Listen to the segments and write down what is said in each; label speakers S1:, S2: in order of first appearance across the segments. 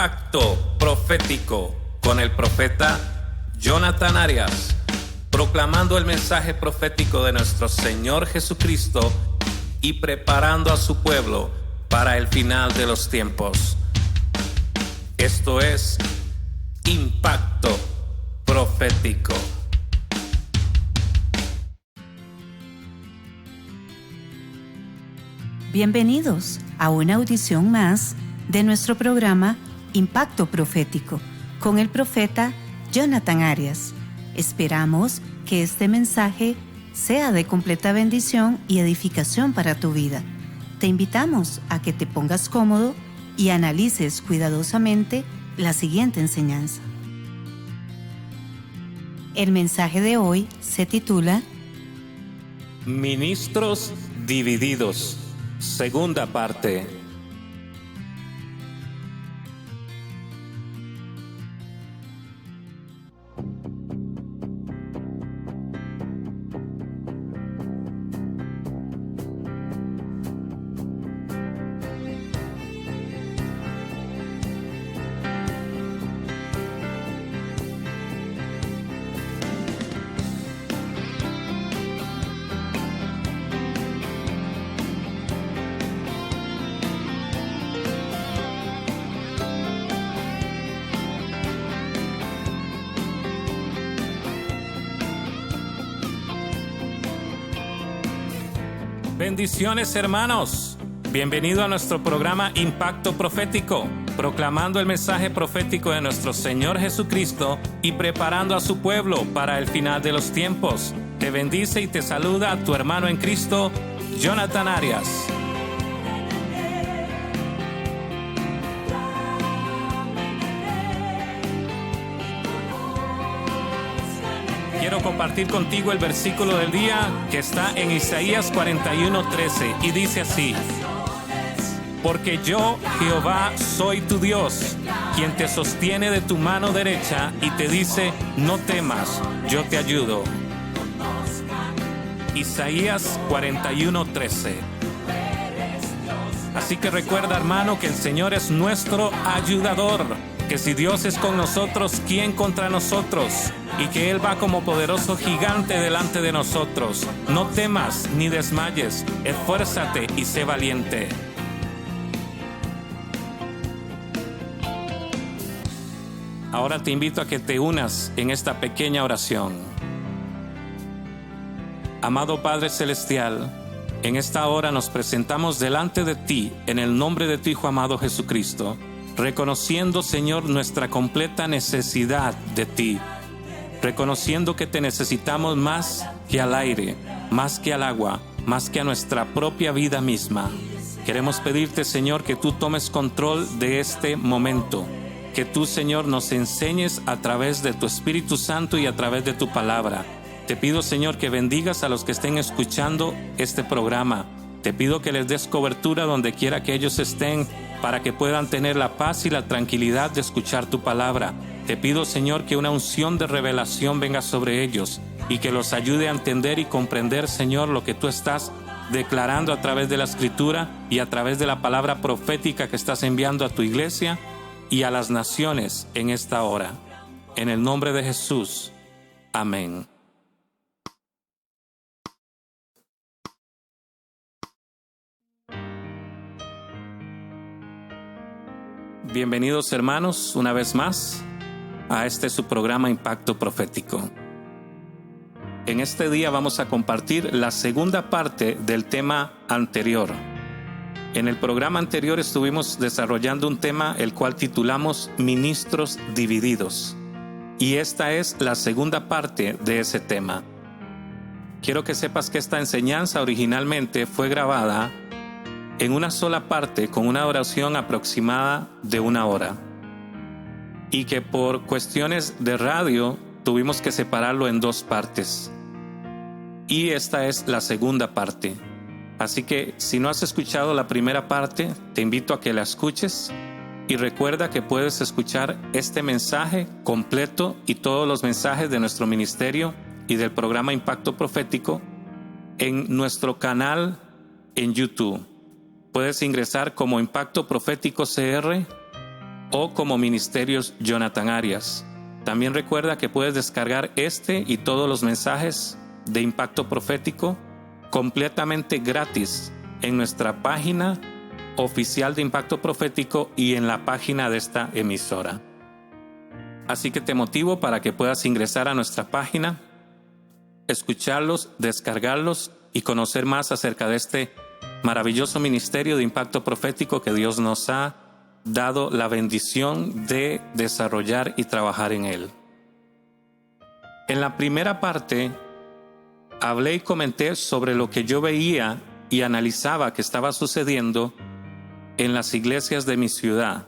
S1: Impacto Profético con el profeta Jonathan Arias, proclamando el mensaje profético de nuestro Señor Jesucristo y preparando a su pueblo para el final de los tiempos. Esto es Impacto Profético.
S2: Bienvenidos a una audición más de nuestro programa Impacto Profético con el profeta Jonathan Arias. Esperamos que este mensaje sea de completa bendición y edificación para tu vida. Te invitamos a que te pongas cómodo y analices cuidadosamente la siguiente enseñanza. El mensaje de hoy se titula
S1: Ministros divididos. Segunda parte. Bendiciones, hermanos. Bienvenido a nuestro programa Impacto Profético, proclamando el mensaje profético de nuestro Señor Jesucristo y preparando a su pueblo para el final de los tiempos. Te bendice y te saluda a tu hermano en Cristo, Jonathan Arias. Quiero compartir contigo el versículo del día que está en Isaías 41:13 y dice así: Porque yo, Jehová, soy tu Dios, quien te sostiene de tu mano derecha y te dice, no temas, yo te ayudo. Isaías 41:13. Así que recuerda, hermano, que el Señor es nuestro ayudador, que si Dios es con nosotros, ¿quién contra nosotros? Y que Él va como poderoso gigante delante de nosotros. No temas ni desmayes, esfuérzate y sé valiente. Ahora te invito a que te unas en esta pequeña oración. Amado Padre Celestial, en esta hora nos presentamos delante de ti en el nombre de tu Hijo amado Jesucristo, reconociendo, Señor, nuestra completa necesidad de ti, reconociendo que te necesitamos más que al aire, más que al agua, más que a nuestra propia vida misma. Queremos pedirte, Señor, que tú tomes control de este momento, que tú, Señor, nos enseñes a través de tu Espíritu Santo y a través de tu palabra. Te pido, Señor, que bendigas a los que estén escuchando este programa. Te pido que les des cobertura donde quiera que ellos estén, para que puedan tener la paz y la tranquilidad de escuchar tu palabra. Te pido, Señor, que una unción de revelación venga sobre ellos y que los ayude a entender y comprender, Señor, lo que tú estás declarando a través de la Escritura y a través de la palabra profética que estás enviando a tu iglesia y a las naciones en esta hora. En el nombre de Jesús. Amén. Bienvenidos, hermanos, una vez más a su programa Impacto Profético. En este día vamos a compartir la segunda parte del tema anterior. En el programa anterior estuvimos desarrollando un tema el cual titulamos Ministros Divididos, y esta es la segunda parte de ese tema. Quiero que sepas que esta enseñanza originalmente fue grabada en una sola parte con una duración aproximada de 1 hora, y que por cuestiones de radio tuvimos que separarlo en 2 partes, y esta es la segunda parte. Así que si no has escuchado la primera parte, te invito a que la escuches, y recuerda que puedes escuchar este mensaje completo y todos los mensajes de nuestro ministerio y del programa Impacto Profético en nuestro canal en YouTube. Puedes ingresar como Impacto Profético CR o como Ministerios Jonathan Arias. También recuerda que puedes descargar este y todos los mensajes de Impacto Profético completamente gratis en nuestra página oficial de Impacto Profético y en la página de esta emisora. Así que te motivo para que puedas ingresar a nuestra página, escucharlos, descargarlos y conocer más acerca de este maravilloso ministerio de Impacto Profético que Dios nos ha dado la bendición de desarrollar y trabajar en él. En la primera parte hablé y comenté sobre lo que yo veía y analizaba que estaba sucediendo en las iglesias de mi ciudad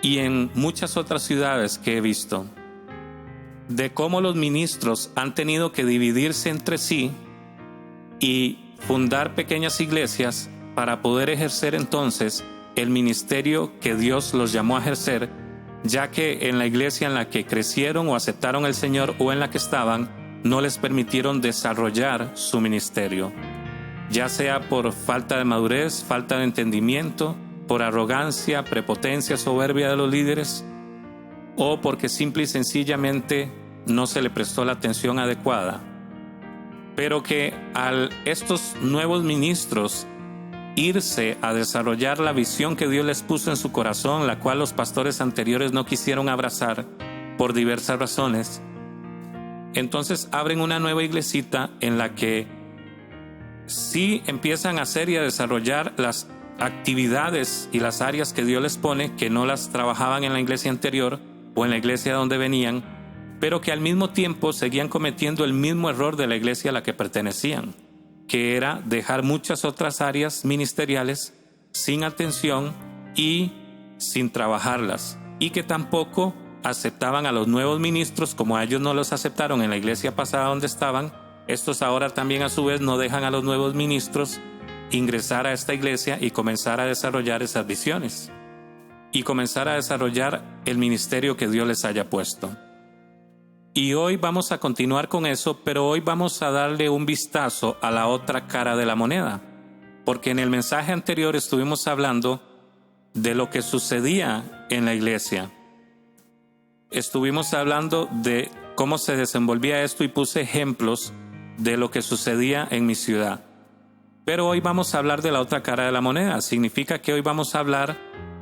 S1: y en muchas otras ciudades que he visto, de cómo los ministros han tenido que dividirse entre sí y fundar pequeñas iglesias para poder ejercer entonces el ministerio que Dios los llamó a ejercer, ya que en la iglesia en la que crecieron o aceptaron al Señor o en la que estaban, no les permitieron desarrollar su ministerio, ya sea por falta de madurez, falta de entendimiento, por arrogancia, prepotencia, soberbia de los líderes, o porque simple y sencillamente no se le prestó la atención adecuada. Pero que al estos nuevos ministros irse a desarrollar la visión que Dios les puso en su corazón, la cual los pastores anteriores no quisieron abrazar por diversas razones, entonces abren una nueva iglesita en la que sí empiezan a hacer y a desarrollar las actividades y las áreas que Dios les pone, que no las trabajaban en la iglesia anterior o en la iglesia donde venían, pero que al mismo tiempo seguían cometiendo el mismo error de la iglesia a la que pertenecían, que era dejar muchas otras áreas ministeriales sin atención y sin trabajarlas, y que tampoco aceptaban a los nuevos ministros como a ellos no los aceptaron en la iglesia pasada donde estaban. Estos ahora también a su vez no dejan a los nuevos ministros ingresar a esta iglesia y comenzar a desarrollar esas visiones y comenzar a desarrollar el ministerio que Dios les haya puesto. Y hoy vamos a continuar con eso, pero hoy vamos a darle un vistazo a la otra cara de la moneda, porque en el mensaje anterior estuvimos hablando de lo que sucedía en la iglesia. Estuvimos hablando de cómo se desenvolvía esto y puse ejemplos de lo que sucedía en mi ciudad. Pero hoy vamos a hablar de la otra cara de la moneda. Significa que hoy vamos a hablar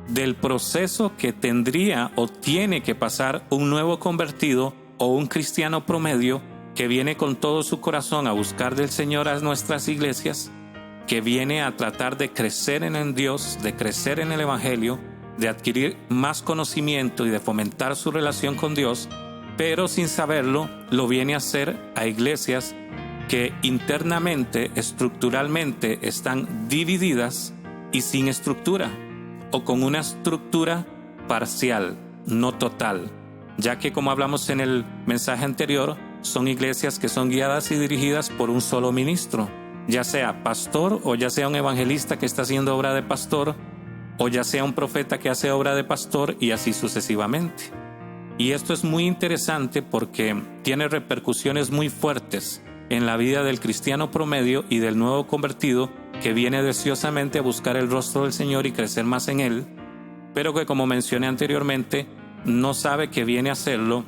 S1: del proceso que tendría o tiene que pasar un nuevo convertido o un cristiano promedio que viene con todo su corazón a buscar del Señor a nuestras iglesias, que viene a tratar de crecer en Dios, de crecer en el Evangelio, de adquirir más conocimiento y de fomentar su relación con Dios, pero sin saberlo lo viene a hacer a iglesias que internamente, estructuralmente están divididas y sin estructura, o con una estructura parcial, no total, ya que, como hablamos en el mensaje anterior, son iglesias que son guiadas y dirigidas por un solo ministro, ya sea pastor o ya sea un evangelista que está haciendo obra de pastor, o ya sea un profeta que hace obra de pastor, y así sucesivamente. Y esto es muy interesante porque tiene repercusiones muy fuertes en la vida del cristiano promedio y del nuevo convertido que viene deseosamente a buscar el rostro del Señor y crecer más en Él, pero que, como mencioné anteriormente, no sabe que viene a hacerlo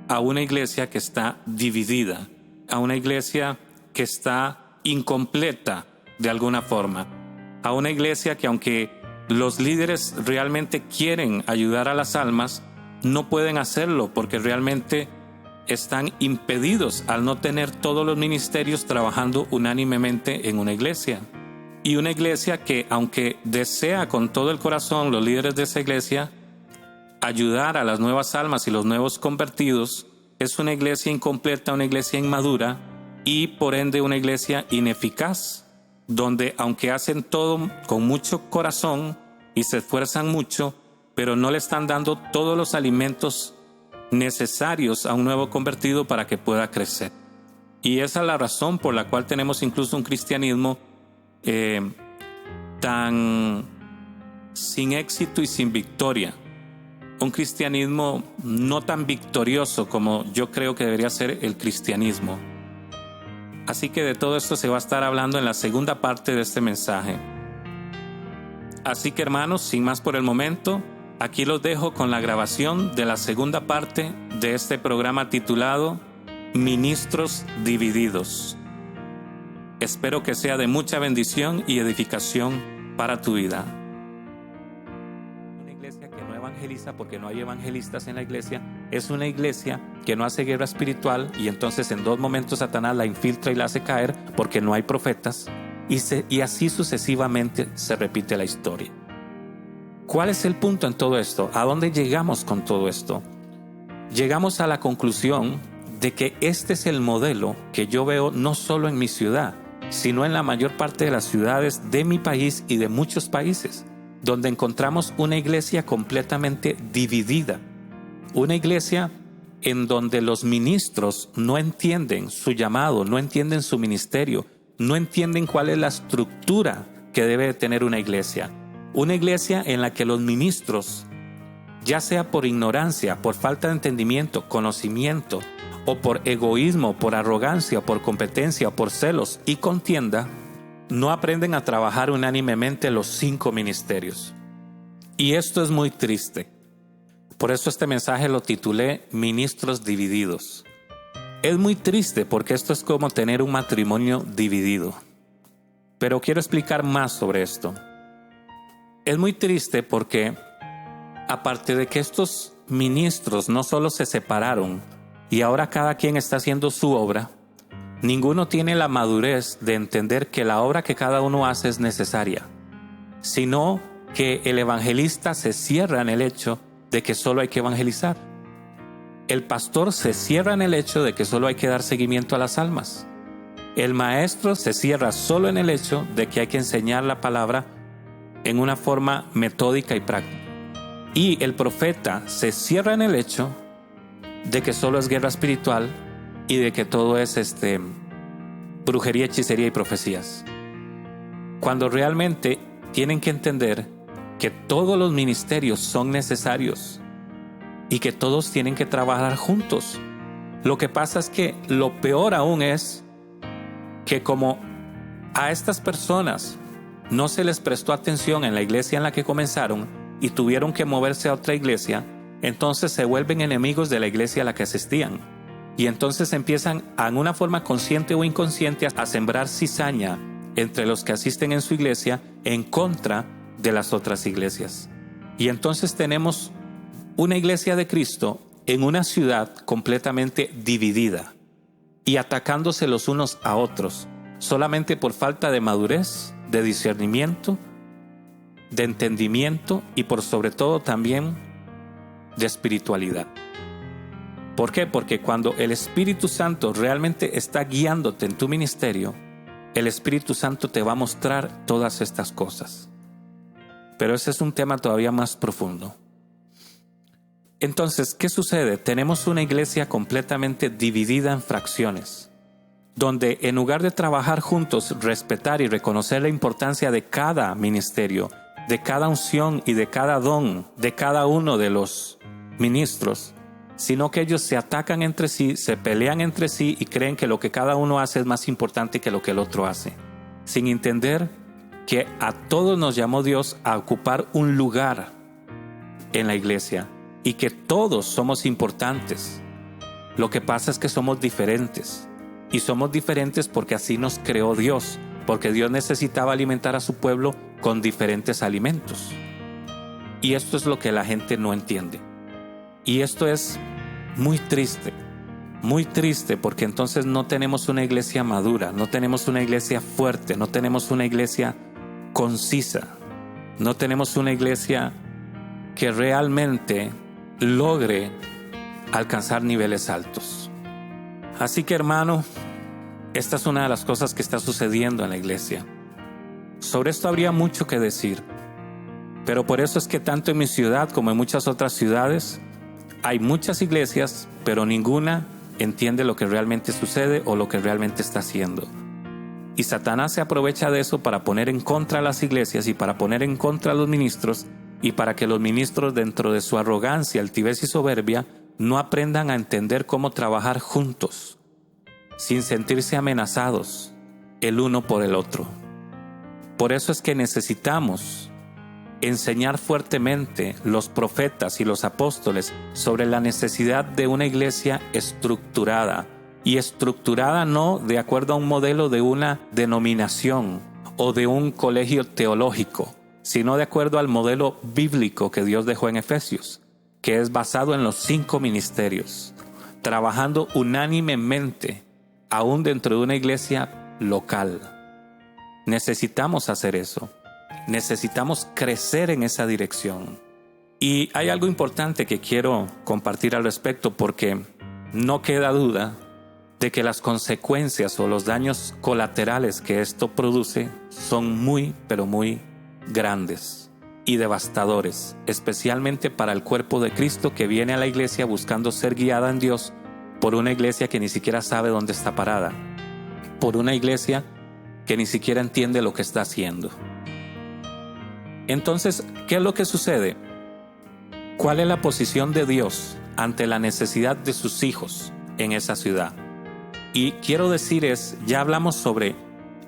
S1: a una iglesia que está dividida, a una iglesia que está incompleta de alguna forma, a una iglesia que, aunque los líderes realmente quieren ayudar a las almas, no pueden hacerlo porque realmente están impedidos al no tener todos los ministerios trabajando unánimemente en una iglesia. Y una iglesia que, aunque desea con todo el corazón los líderes de esa iglesia ayudar a las nuevas almas y los nuevos convertidos, es una iglesia incompleta, una iglesia inmadura y por ende una iglesia ineficaz, donde aunque hacen todo con mucho corazón y se esfuerzan mucho, pero no le están dando todos los alimentos necesarios a un nuevo convertido para que pueda crecer. Y esa es la razón por la cual tenemos incluso un cristianismo tan sin éxito y sin victoria. Un cristianismo no tan victorioso como yo creo que debería ser el cristianismo. Así que de todo esto se va a estar hablando en la segunda parte de este mensaje. Así que, hermanos, sin más por el momento, Aquí los dejo con la grabación de la segunda parte de este programa titulado Ministros Divididos. Espero que sea de mucha bendición y edificación para tu vida. Una iglesia que no evangeliza porque no hay evangelistas en la iglesia es una iglesia que no hace guerra espiritual, y entonces en 2 momentos Satanás la infiltra y la hace caer porque no hay profetas, y así sucesivamente se repite la historia. ¿Cuál es el punto en todo esto? ¿A dónde llegamos con todo esto? Llegamos a la conclusión de que este es el modelo que yo veo no solo en mi ciudad, sino en la mayor parte de las ciudades de mi país y de muchos países, donde encontramos una iglesia completamente dividida. Una iglesia en donde los ministros no entienden su llamado, no entienden su ministerio, no entienden cuál es la estructura que debe tener una iglesia. Una iglesia en la que los ministros, ya sea por ignorancia, por falta de entendimiento, conocimiento, o por egoísmo, por arrogancia, por competencia, por celos y contienda, no aprenden a trabajar unánimemente los 5 ministerios. Y esto es muy triste. Por eso este mensaje lo titulé Ministros Divididos. Es muy triste porque esto es como tener un matrimonio dividido. Pero quiero explicar más sobre esto. Es muy triste porque, aparte de que estos ministros no solo se separaron y ahora cada quien está haciendo su obra, ninguno tiene la madurez de entender que la obra que cada uno hace es necesaria, sino que el evangelista se cierra en el hecho de que solo hay que evangelizar. El pastor se cierra en el hecho de que solo hay que dar seguimiento a las almas. El maestro se cierra solo en el hecho de que hay que enseñar la palabra en una forma metódica y práctica. Y el profeta se cierra en el hecho de que solo es guerra espiritual y de que todo es brujería, hechicería y profecías. Cuando realmente tienen que entender que todos los ministerios son necesarios y que todos tienen que trabajar juntos. Lo que pasa es que lo peor aún es que como a estas personas no se les prestó atención en la iglesia en la que comenzaron y tuvieron que moverse a otra iglesia, entonces se vuelven enemigos de la iglesia a la que asistían. Y entonces empiezan, en una forma consciente o inconsciente, a sembrar cizaña entre los que asisten en su iglesia en contra de las otras iglesias. Y entonces tenemos una iglesia de Cristo en una ciudad completamente dividida y atacándose los unos a otros, solamente por falta de madurez, de discernimiento, de entendimiento y por sobre todo también de espiritualidad. ¿Por qué? Porque cuando el Espíritu Santo realmente está guiándote en tu ministerio, el Espíritu Santo te va a mostrar todas estas cosas. Pero ese es un tema todavía más profundo. Entonces, ¿qué sucede? Tenemos una iglesia completamente dividida en fracciones, donde en lugar de trabajar juntos, respetar y reconocer la importancia de cada ministerio, de cada unción y de cada don, de cada uno de los ministros, sino que ellos se atacan entre sí, se pelean entre sí y creen que lo que cada uno hace es más importante que lo que el otro hace, sin entender que a todos nos llamó Dios a ocupar un lugar en la iglesia y que todos somos importantes. Lo que pasa es que somos diferentes, y somos diferentes porque así nos creó Dios, porque Dios necesitaba alimentar a su pueblo con diferentes alimentos. Y esto es lo que la gente no entiende. Y esto es muy triste porque entonces no tenemos una iglesia madura, no tenemos una iglesia fuerte, no tenemos una iglesia concisa, no tenemos una iglesia que realmente logre alcanzar niveles altos. Así que, hermano, esta es una de las cosas que está sucediendo en la iglesia. Sobre esto habría mucho que decir, pero por eso es que tanto en mi ciudad como en muchas otras ciudades hay muchas iglesias, pero ninguna entiende lo que realmente sucede o lo que realmente está haciendo. Y Satanás se aprovecha de eso para poner en contra a las iglesias y para poner en contra a los ministros, y para que los ministros, dentro de su arrogancia, altivez y soberbia, no aprendan a entender cómo trabajar juntos, sin sentirse amenazados el uno por el otro. Por eso es que necesitamos enseñar fuertemente los profetas y los apóstoles sobre la necesidad de una iglesia estructurada, y estructurada no de acuerdo a un modelo de una denominación o de un colegio teológico, sino de acuerdo al modelo bíblico que Dios dejó en Efesios, que es basado en los 5 ministerios, trabajando unánimemente, aún dentro de una iglesia local. Necesitamos hacer eso. Necesitamos crecer en esa dirección. Y hay algo importante que quiero compartir al respecto, porque no queda duda de que las consecuencias o los daños colaterales que esto produce son muy, pero muy grandes y devastadores, especialmente para el cuerpo de Cristo, que viene a la iglesia buscando ser guiada en Dios por una iglesia que ni siquiera sabe dónde está parada, por una iglesia que ni siquiera entiende lo que está haciendo. Entonces, ¿qué es lo que sucede? ¿Cuál es la posición de Dios ante la necesidad de sus hijos en esa ciudad? Y quiero decir ya hablamos sobre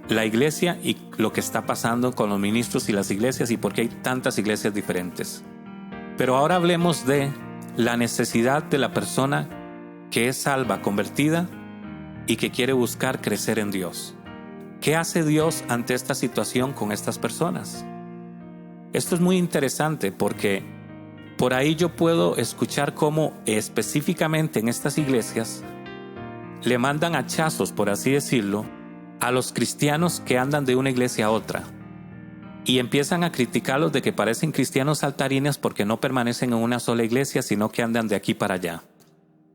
S1: la iglesia y lo que está pasando con los ministros y las iglesias y por qué hay tantas iglesias diferentes. Pero ahora hablemos de la necesidad de la persona que es salva, convertida y que quiere buscar crecer en Dios. ¿Qué hace Dios ante esta situación con estas personas? Esto es muy interesante porque por ahí yo puedo escuchar cómo específicamente en estas iglesias le mandan hachazos, por así decirlo, a los cristianos que andan de una iglesia a otra, y empiezan a criticarlos de que parecen cristianos saltarines porque no permanecen en una sola iglesia, sino que andan de aquí para allá.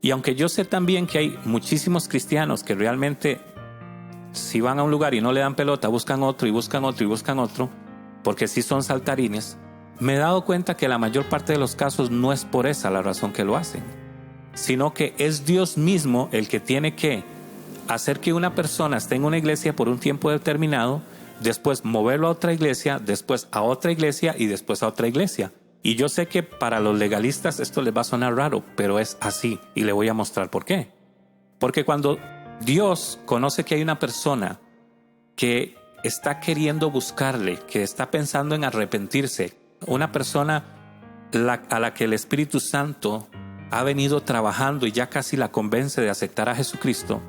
S1: Y aunque yo sé también que hay muchísimos cristianos que realmente, si van a un lugar y no le dan pelota, buscan otro y buscan otro y buscan otro, porque sí son saltarines, me he dado cuenta que la mayor parte de los casos no es por esa la razón que lo hacen, sino que es Dios mismo el que tiene que hacer que una persona esté en una iglesia por un tiempo determinado, después moverlo a otra iglesia, después a otra iglesia y después a otra iglesia. Y yo sé que para los legalistas esto les va a sonar raro, pero es así, y le voy a mostrar por qué. Porque cuando Dios conoce que hay una persona que está queriendo buscarle, que está pensando en arrepentirse, una persona a la que el Espíritu Santo ha venido trabajando y ya casi la convence de aceptar a Jesucristo,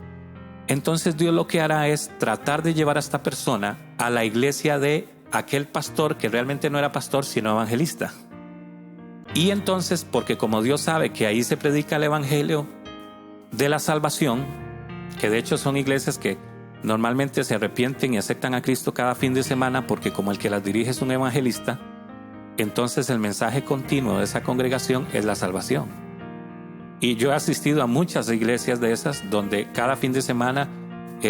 S1: entonces Dios lo que hará es tratar de llevar a esta persona a la iglesia de aquel pastor que realmente no era pastor sino evangelista. Y entonces, porque como Dios sabe que ahí se predica el evangelio de la salvación, que de hecho son iglesias que normalmente se arrepienten y aceptan a Cristo cada fin de semana, porque como el que las dirige es un evangelista, entonces el mensaje continuo de esa congregación es la salvación. Y yo he asistido a muchas iglesias de esas donde cada fin de semana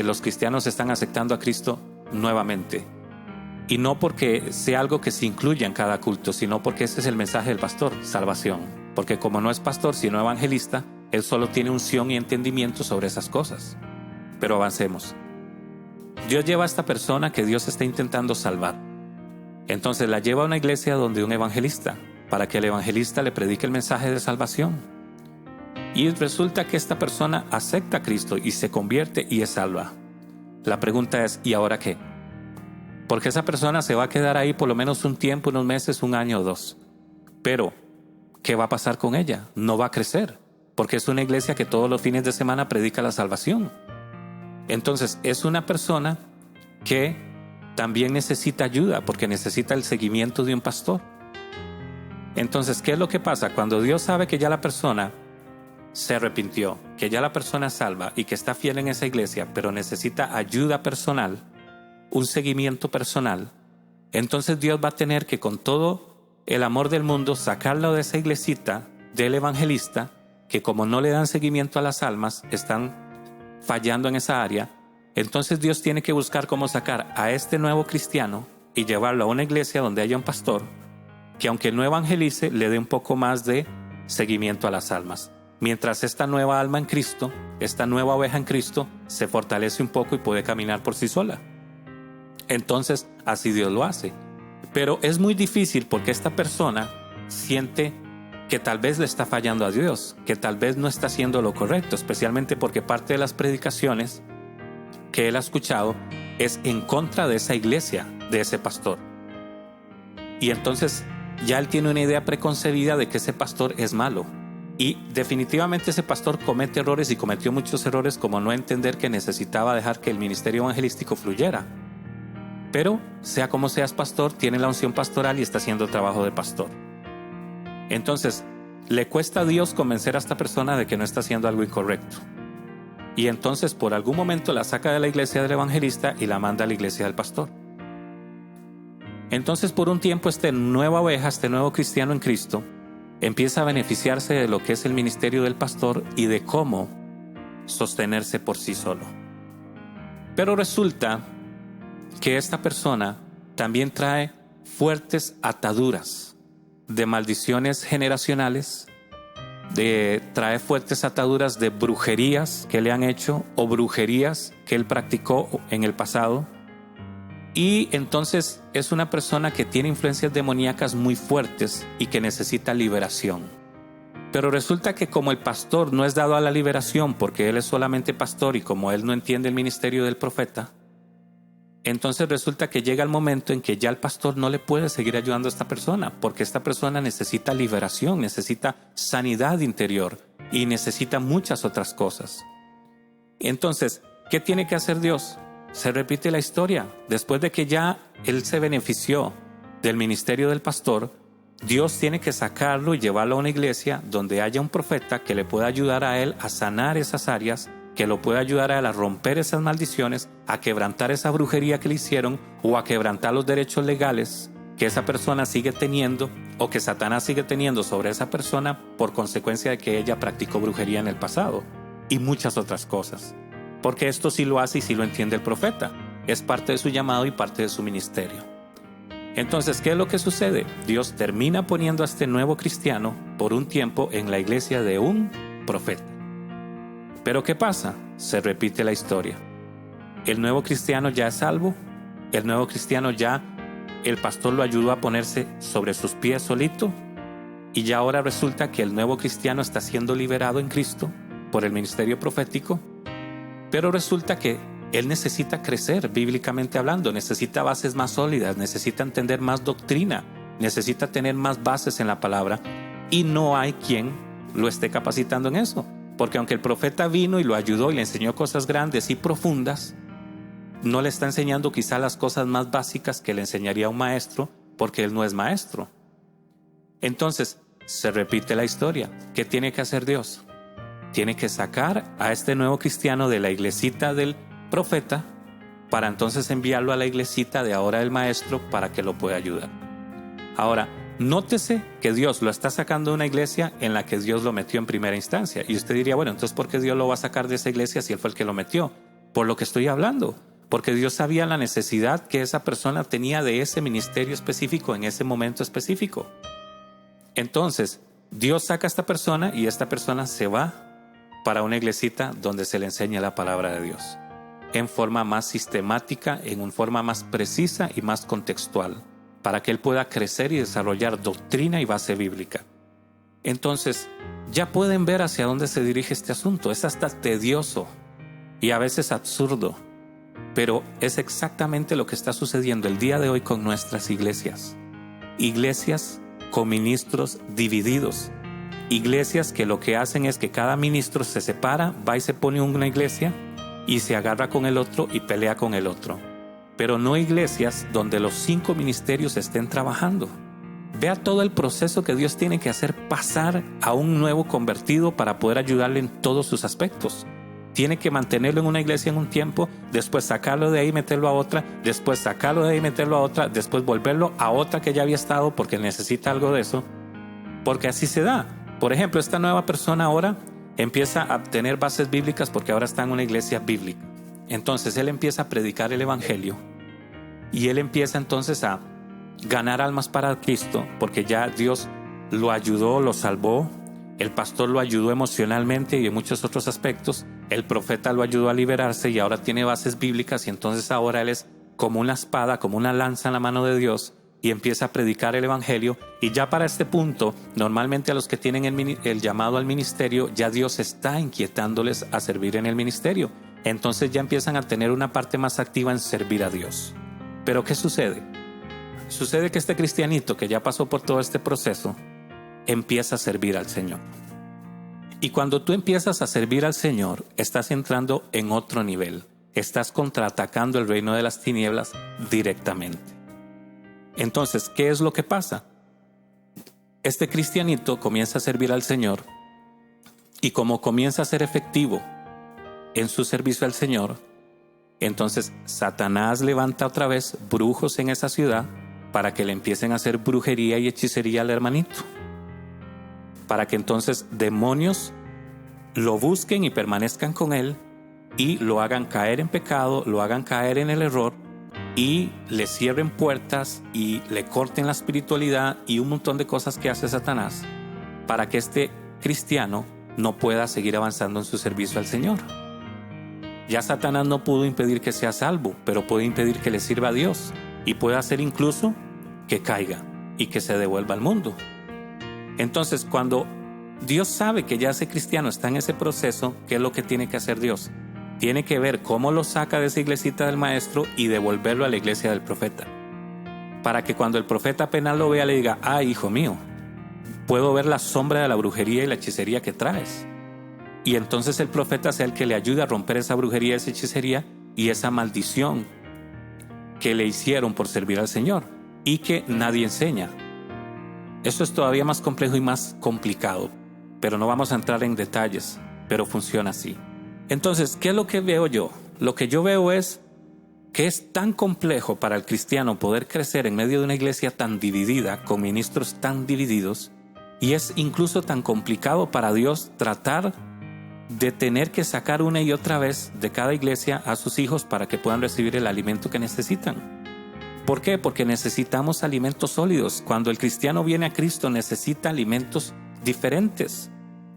S1: los cristianos están aceptando a Cristo nuevamente. Y no porque sea algo que se incluya en cada culto, sino porque ese es el mensaje del pastor, salvación. Porque como no es pastor sino evangelista, él solo tiene unción y entendimiento sobre esas cosas. Pero avancemos. Dios lleva a esta persona que Dios está intentando salvar. Entonces la lleva a una iglesia donde un evangelista, para que el evangelista le predique el mensaje de salvación. Y resulta que esta persona acepta a Cristo y se convierte y es salva. La pregunta es, ¿y ahora qué? Porque esa persona se va a quedar ahí por lo menos un tiempo, unos meses, un año o dos. Pero, ¿qué va a pasar con ella? No va a crecer, porque es una iglesia que todos los fines de semana predica la salvación. Entonces, es una persona que también necesita ayuda, porque necesita el seguimiento de un pastor. Entonces, ¿qué es lo que pasa? Cuando Dios sabe que ya la persona se arrepintió, que ya la persona es salva y que está fiel en esa iglesia, pero necesita ayuda personal, un seguimiento personal, entonces Dios va a tener que con todo el amor del mundo sacarlo de esa iglesita del evangelista, que como no le dan seguimiento a las almas, están fallando en esa área. Entonces Dios tiene que buscar cómo sacar a este nuevo cristiano y llevarlo a una iglesia donde haya un pastor que, aunque no evangelice, le dé un poco más de seguimiento a las almas. Mientras esta nueva alma en Cristo, esta nueva oveja en Cristo, se fortalece un poco y puede caminar por sí sola. Entonces, así Dios lo hace. Pero es muy difícil porque esta persona siente que tal vez le está fallando a Dios, que tal vez no está haciendo lo correcto, especialmente porque parte de las predicaciones que él ha escuchado es en contra de esa iglesia, de ese pastor. Y entonces ya él tiene una idea preconcebida de que ese pastor es malo. Y definitivamente ese pastor comete errores y cometió muchos errores, como no entender que necesitaba dejar que el ministerio evangelístico fluyera. Pero sea como seas pastor, tiene la unción pastoral y está haciendo trabajo de pastor. Entonces, le cuesta a Dios convencer a esta persona de que no está haciendo algo incorrecto. Y entonces por algún momento la saca de la iglesia del evangelista y la manda a la iglesia del pastor. Entonces por un tiempo esta nueva oveja, este nuevo cristiano en Cristo, empieza a beneficiarse de lo que es el ministerio del pastor y de cómo sostenerse por sí solo. Pero resulta que esta persona también trae fuertes ataduras de maldiciones generacionales, trae fuertes ataduras de brujerías que le han hecho o brujerías que él practicó en el pasado. Y entonces es una persona que tiene influencias demoníacas muy fuertes y que necesita liberación. Pero resulta que como el pastor no es dado a la liberación porque él es solamente pastor y como él no entiende el ministerio del profeta, entonces resulta que llega el momento en que ya el pastor no le puede seguir ayudando a esta persona, porque esta persona necesita liberación, necesita sanidad interior y necesita muchas otras cosas. Entonces, ¿qué tiene que hacer Dios? Se repite la historia. Después de que ya él se benefició del ministerio del pastor, Dios tiene que sacarlo y llevarlo a una iglesia donde haya un profeta que le pueda ayudar a él a sanar esas áreas, que lo pueda ayudar a él a romper esas maldiciones, a quebrantar esa brujería que le hicieron o a quebrantar los derechos legales que esa persona sigue teniendo o que Satanás sigue teniendo sobre esa persona por consecuencia de que ella practicó brujería en el pasado y muchas otras cosas. Porque esto sí lo hace y sí lo entiende el profeta. Es parte de su llamado y parte de su ministerio. Entonces, ¿qué es lo que sucede? Dios termina poniendo a este nuevo cristiano por un tiempo en la iglesia de un profeta. Pero ¿qué pasa? Se repite la historia. El nuevo cristiano ya es salvo. El nuevo cristiano ya, el pastor lo ayudó a ponerse sobre sus pies solito. Y ya ahora resulta que el nuevo cristiano está siendo liberado en Cristo por el ministerio profético. Pero resulta que él necesita crecer bíblicamente hablando, necesita bases más sólidas, necesita entender más doctrina, necesita tener más bases en la palabra y no hay quien lo esté capacitando en eso. Porque aunque el profeta vino y lo ayudó y le enseñó cosas grandes y profundas, no le está enseñando quizá las cosas más básicas que le enseñaría un maestro porque él no es maestro. Entonces se repite la historia. ¿Qué tiene que hacer Dios? Tiene que sacar a este nuevo cristiano de la iglesita del profeta para entonces enviarlo a la iglesita de ahora del maestro para que lo pueda ayudar. Ahora, nótese que Dios lo está sacando de una iglesia en la que Dios lo metió en primera instancia. Y usted diría, bueno, entonces ¿por qué Dios lo va a sacar de esa iglesia si Él fue el que lo metió? Por lo que estoy hablando. Porque Dios sabía la necesidad que esa persona tenía de ese ministerio específico en ese momento específico. Entonces, Dios saca a esta persona y esta persona se va para una iglesita donde se le enseña la palabra de Dios en forma más sistemática, en una forma más precisa y más contextual, para que él pueda crecer y desarrollar doctrina y base bíblica. Entonces, ya pueden ver hacia dónde se dirige este asunto. Es hasta tedioso y a veces absurdo, pero es exactamente lo que está sucediendo el día de hoy con nuestras iglesias. Iglesias con ministros divididos. Iglesias que lo que hacen es que cada ministro se separa, va y se pone una iglesia y se agarra con el otro y pelea con el otro. Pero no iglesias donde los 5 ministerios estén trabajando. Vea todo el proceso que Dios tiene que hacer pasar a un nuevo convertido para poder ayudarle en todos sus aspectos. Tiene que mantenerlo en una iglesia en un tiempo, después sacarlo de ahí y meterlo a otra, después sacarlo de ahí y meterlo a otra, después volverlo a otra que ya había estado porque necesita algo de eso. Porque así se da. Por ejemplo, esta nueva persona ahora empieza a tener bases bíblicas porque ahora está en una iglesia bíblica. Entonces él empieza a predicar el evangelio y él empieza entonces a ganar almas para Cristo porque ya Dios lo ayudó, lo salvó, el pastor lo ayudó emocionalmente y en muchos otros aspectos, el profeta lo ayudó a liberarse y ahora tiene bases bíblicas y entonces ahora él es como una espada, como una lanza en la mano de Dios y empieza a predicar el evangelio. Y ya para este punto, normalmente a los que tienen el llamado al ministerio, ya Dios está inquietándoles a servir en el ministerio. Entonces ya empiezan a tener una parte más activa en servir a Dios. Pero ¿qué sucede? sucede que este cristianito que ya pasó por todo este proceso empieza a servir al Señor. Y cuando tú empiezas a servir al Señor, estás entrando en otro nivel. Estás contraatacando el reino de las tinieblas directamente. Entonces, ¿qué es lo que pasa? Este cristianito comienza a servir al Señor, y como comienza a ser efectivo en su servicio al Señor, entonces Satanás levanta otra vez brujos en esa ciudad para que le empiecen a hacer brujería y hechicería al hermanito, para que entonces demonios lo busquen y permanezcan con él y lo hagan caer en pecado, lo hagan caer en el error y le cierren puertas y le corten la espiritualidad y un montón de cosas que hace Satanás para que este cristiano no pueda seguir avanzando en su servicio al Señor. Ya Satanás no pudo impedir que sea salvo, pero puede impedir que le sirva a Dios y puede hacer incluso que caiga y que se devuelva al mundo. Entonces, cuando Dios sabe que ya ese cristiano está en ese proceso, ¿qué es lo que tiene que hacer Dios? Tiene que ver cómo lo saca de esa iglesita del maestro y devolverlo a la iglesia del profeta. Para que cuando el profeta apenas lo vea le diga: ah, hijo mío, puedo ver la sombra de la brujería y la hechicería que traes. Y entonces el profeta sea el que le ayude a romper esa brujería, esa hechicería y esa maldición que le hicieron por servir al Señor y que nadie enseña. Eso es todavía más complejo y más complicado, pero no vamos a entrar en detalles, pero funciona así. Entonces, ¿qué es lo que veo yo? Lo que yo veo es que es tan complejo para el cristiano poder crecer en medio de una iglesia tan dividida, con ministros tan divididos, y es incluso tan complicado para Dios tratar de tener que sacar una y otra vez de cada iglesia a sus hijos para que puedan recibir el alimento que necesitan. ¿Por qué? Porque necesitamos alimentos sólidos. Cuando el cristiano viene a Cristo necesita alimentos diferentes.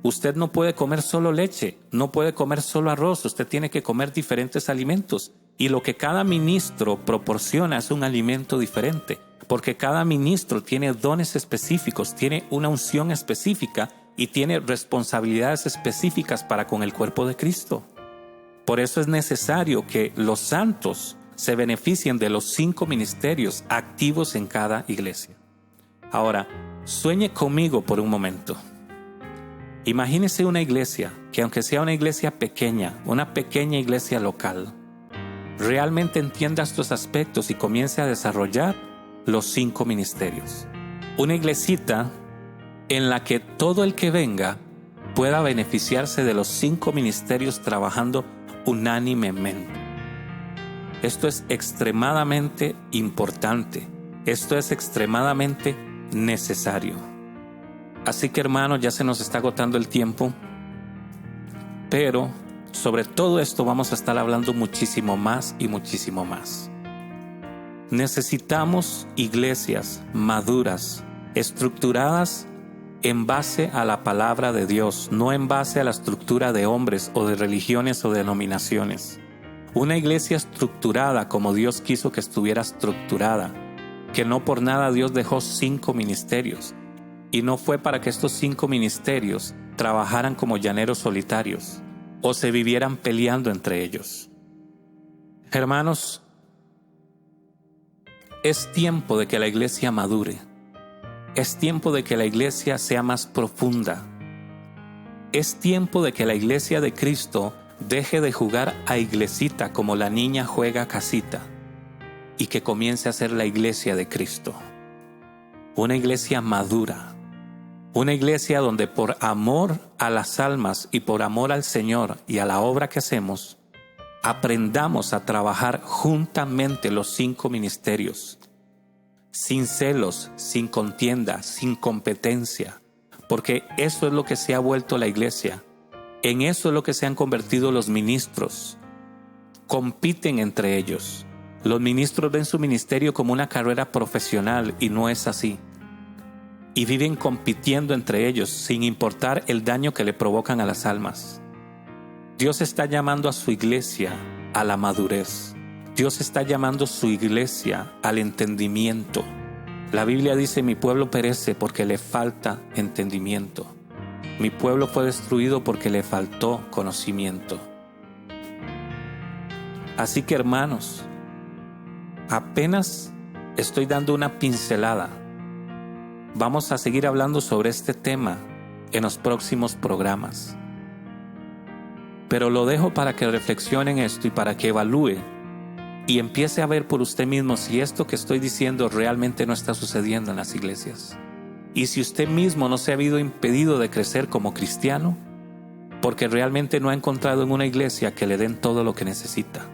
S1: Usted no puede comer solo leche, no puede comer solo arroz, usted tiene que comer diferentes alimentos. Y lo que cada ministro proporciona es un alimento diferente, porque cada ministro tiene dones específicos, tiene una unción específica y tiene responsabilidades específicas para con el cuerpo de Cristo. Por eso es necesario que los santos se beneficien de los 5 ministerios activos en cada iglesia. Ahora, sueñe conmigo por un momento. Imagínese una iglesia que, aunque sea una iglesia pequeña, una pequeña iglesia local, realmente entienda estos aspectos y comience a desarrollar los 5 ministerios. Una iglesita en la que todo el que venga pueda beneficiarse de los 5 ministerios trabajando unánimemente. Esto es extremadamente importante. Esto es extremadamente necesario. Así que, hermanos, ya se nos está agotando el tiempo, pero sobre todo esto vamos a estar hablando muchísimo más y muchísimo más. Necesitamos iglesias maduras, estructuradas en base a la palabra de Dios, no en base a la estructura de hombres o de religiones o denominaciones. Una iglesia estructurada como Dios quiso que estuviera estructurada, que no por nada Dios dejó 5 ministerios. Y no fue para que estos 5 ministerios trabajaran como llaneros solitarios o se vivieran peleando entre ellos. Hermanos, es tiempo de que la iglesia madure. Es tiempo de que la iglesia sea más profunda. Es tiempo de que la iglesia de Cristo deje de jugar a iglesita como la niña juega casita y que comience a ser la iglesia de Cristo. Una iglesia madura. Una iglesia donde por amor a las almas y por amor al Señor y a la obra que hacemos, aprendamos a trabajar juntamente los 5 ministerios, sin celos, sin contienda, sin competencia, porque eso es lo que se ha vuelto la iglesia. En eso es lo que se han convertido los ministros. Compiten entre ellos. Los ministros ven su ministerio como una carrera profesional y no es así. Y viven compitiendo entre ellos sin importar el daño que le provocan a las almas. Dios está llamando a su iglesia a la madurez. Dios está llamando a su iglesia al entendimiento. La Biblia dice: mi pueblo perece porque le falta entendimiento. Mi pueblo fue destruido porque le faltó conocimiento. Así que, hermanos, apenas estoy dando una pincelada. Vamos a seguir hablando sobre este tema en los próximos programas. Pero lo dejo para que reflexione en esto y para que evalúe y empiece a ver por usted mismo si esto que estoy diciendo realmente no está sucediendo en las iglesias. Y si usted mismo no se ha habido impedido de crecer como cristiano, porque realmente no ha encontrado en una iglesia que le den todo lo que necesita.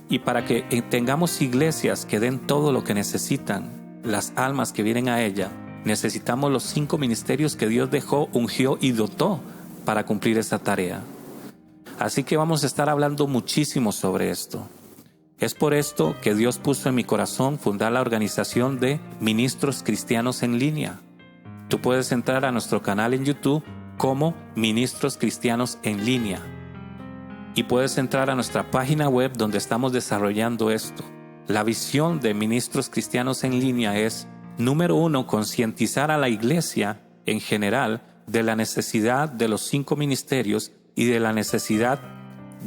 S1: Y para que tengamos iglesias que den todo lo que necesitan, las almas que vienen a ella, necesitamos los 5 ministerios que Dios dejó, ungió y dotó para cumplir esta tarea. Así que vamos a estar hablando muchísimo sobre esto. Es por esto que Dios puso en mi corazón fundar la organización de Ministros Cristianos en Línea. Tú puedes entrar a nuestro canal en YouTube como Ministros Cristianos en Línea. Y puedes entrar a nuestra página web donde estamos desarrollando esto. La visión de Ministros Cristianos en Línea es, número 1, concientizar a la iglesia en general de la necesidad de los 5 ministerios y de la necesidad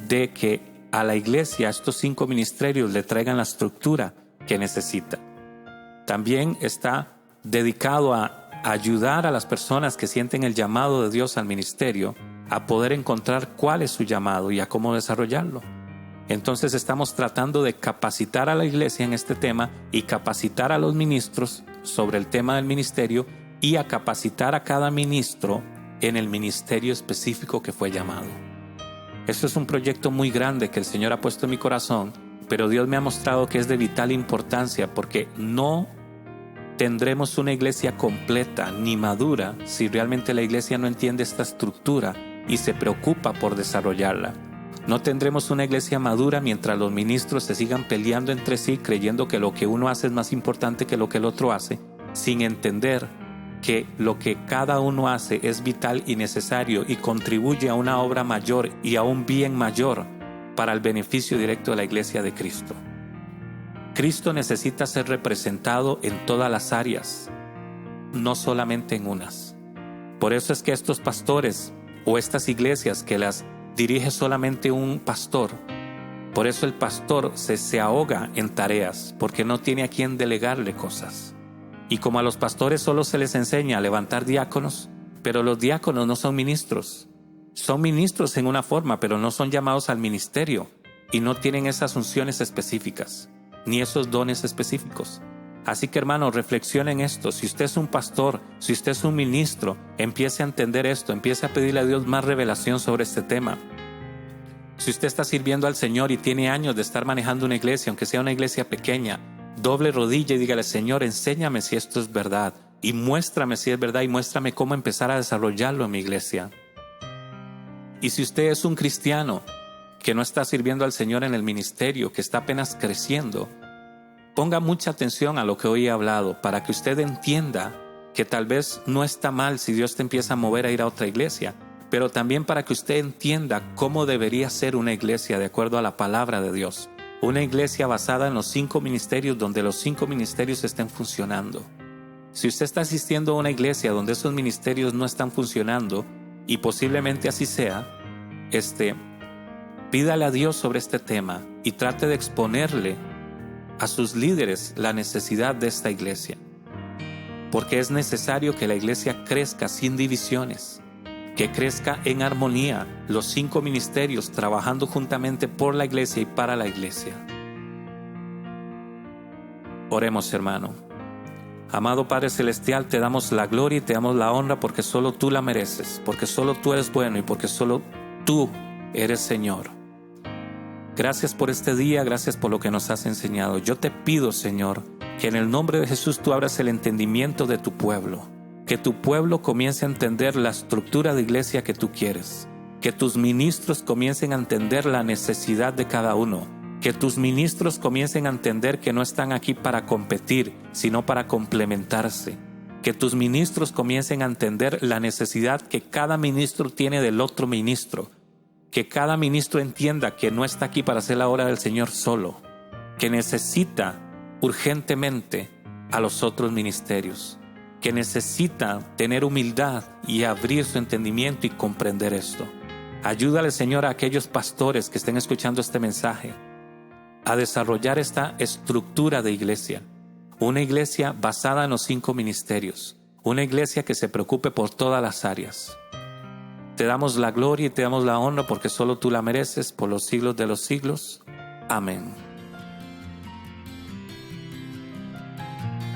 S1: de que a la iglesia estos 5 ministerios le traigan la estructura que necesita. También está dedicado a ayudar a las personas que sienten el llamado de Dios al ministerio a poder encontrar cuál es su llamado y a cómo desarrollarlo. Entonces estamos tratando de capacitar a la iglesia en este tema y capacitar a los ministros sobre el tema del ministerio y a capacitar a cada ministro en el ministerio específico que fue llamado. Esto es un proyecto muy grande que el Señor ha puesto en mi corazón, pero Dios me ha mostrado que es de vital importancia porque no tendremos una iglesia completa ni madura si realmente la iglesia no entiende esta estructura y se preocupa por desarrollarla. No tendremos una iglesia madura mientras los ministros se sigan peleando entre sí, creyendo que lo que uno hace es más importante que lo que el otro hace, sin entender que lo que cada uno hace es vital y necesario y contribuye a una obra mayor y a un bien mayor para el beneficio directo de la iglesia de Cristo. Cristo necesita ser representado en todas las áreas, no solamente en unas. Por eso es que estos pastores o estas iglesias que las dirige solamente un pastor, por eso el pastor se ahoga en tareas, porque no tiene a quien delegarle cosas. Y como a los pastores solo se les enseña a levantar diáconos, pero los diáconos no son ministros. Son ministros en una forma, pero no son llamados al ministerio y no tienen esas funciones específicas, ni esos dones específicos. Así que hermanos, reflexionen esto. Si usted es un pastor, si usted es un ministro, empiece a entender esto, empiece a pedirle a Dios más revelación sobre este tema. Si usted está sirviendo al Señor y tiene años de estar manejando una iglesia, aunque sea una iglesia pequeña, doble rodilla y dígale: Señor, enséñame si esto es verdad y muéstrame si es verdad y muéstrame cómo empezar a desarrollarlo en mi iglesia. Y si usted es un cristiano que no está sirviendo al Señor en el ministerio, que está apenas creciendo, ponga mucha atención a lo que hoy he hablado para que usted entienda que tal vez no está mal si Dios te empieza a mover a ir a otra iglesia, pero también para que usted entienda cómo debería ser una iglesia de acuerdo a la palabra de Dios. Una iglesia basada en los 5 ministerios, donde los 5 ministerios estén funcionando. Si usted está asistiendo a una iglesia donde esos ministerios no están funcionando, y posiblemente así sea, pídale a Dios sobre este tema y trate de exponerle a sus líderes la necesidad de esta iglesia. Porque es necesario que la iglesia crezca sin divisiones, que crezca en armonía, los 5 ministerios trabajando juntamente por la iglesia y para la iglesia. Oremos, hermano. Amado Padre Celestial, te damos la gloria y te damos la honra porque solo tú la mereces, porque solo tú eres bueno y porque solo tú eres Señor. Gracias por este día, gracias por lo que nos has enseñado. Yo te pido, Señor, que en el nombre de Jesús tú abras el entendimiento de tu pueblo, que tu pueblo comience a entender la estructura de iglesia que tú quieres, que tus ministros comiencen a entender la necesidad de cada uno, que tus ministros comiencen a entender que no están aquí para competir, sino para complementarse, que tus ministros comiencen a entender la necesidad que cada ministro tiene del otro ministro, que cada ministro entienda que no está aquí para hacer la obra del Señor solo, que necesita urgentemente a los otros ministerios, que necesita tener humildad y abrir su entendimiento y comprender esto. Ayúdale, Señor, a aquellos pastores que estén escuchando este mensaje, a desarrollar esta estructura de iglesia. Una iglesia basada en los 5 ministerios. Una iglesia que se preocupe por todas las áreas. Te damos la gloria y te damos la honra porque solo tú la mereces por los siglos de los siglos. Amén.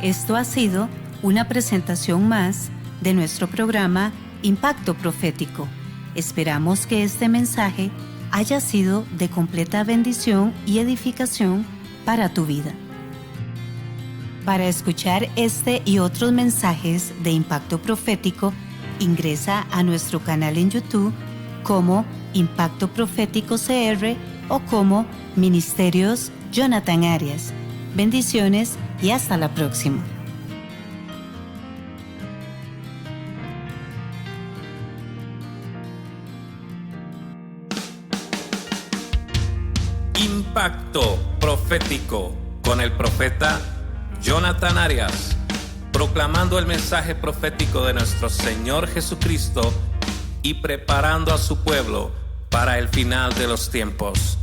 S2: Esto ha sido una presentación más de nuestro programa Impacto Profético. Esperamos que este mensaje haya sido de completa bendición y edificación para tu vida. Para escuchar este y otros mensajes de Impacto Profético, ingresa a nuestro canal en YouTube como Impacto Profético CR o como Ministerios Jonathan Arias. Bendiciones y hasta la próxima.
S1: Impacto Profético con el profeta Jonathan Arias, proclamando el mensaje profético de nuestro Señor Jesucristo y preparando a su pueblo para el final de los tiempos.